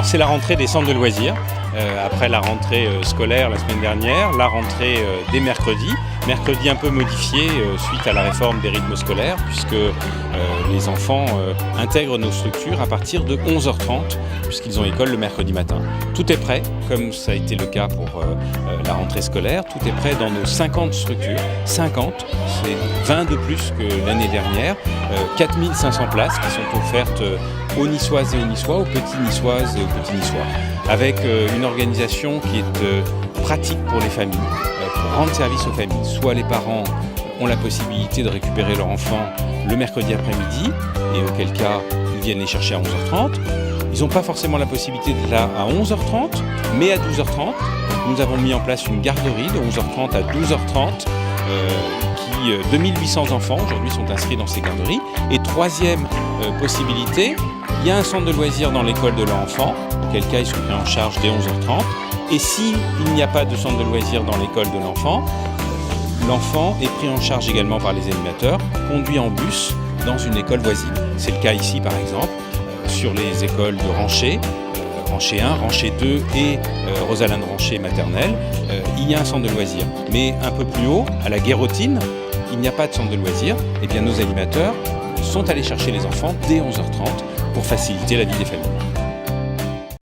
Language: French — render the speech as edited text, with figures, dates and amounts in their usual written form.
c'est la rentrée des centres de loisirs. Après la rentrée scolaire la semaine dernière, la rentrée dès mercredi un peu modifié suite à la réforme des rythmes scolaires, puisque les enfants intègrent nos structures à partir de 11h30, puisqu'ils ont école le mercredi matin. Tout est prêt, comme ça a été le cas pour la rentrée scolaire, tout est prêt dans nos 50 structures. 50, c'est 20 de plus que l'année dernière, 4500 places qui sont offertes aux Niçoises et aux Niçois, aux petits Niçoises et aux petits Niçois, avec une organisation qui est pratique pour les familles, pour rendre service aux familles. Soit les parents ont la possibilité de récupérer leur enfant le mercredi après-midi, et auquel cas ils viennent les chercher à 11h30. Ils n'ont pas forcément la possibilité d'être là à 11h30, mais à 12h30. Nous avons mis en place une garderie de 11h30 à 12h30, 2800 enfants aujourd'hui sont inscrits dans ces garderies. Et troisième possibilité, il y a un centre de loisirs dans l'école de l'enfant, auquel cas ils sont pris en charge dès 11h30. Et s'il n'y a pas de centre de loisirs dans l'école de l'enfant, l'enfant est pris en charge également par les animateurs, conduit en bus dans une école voisine. C'est le cas ici par exemple, sur les écoles de Ranchet, Ranchet 1, Ranchet 2 et Rosalinde Ranchet maternelle, il y a un centre de loisirs. Mais un peu plus haut, à la Guérotine, il n'y a pas de centre de loisirs. Et bien nos animateurs sont allés chercher les enfants dès 11h30 pour faciliter la vie des familles.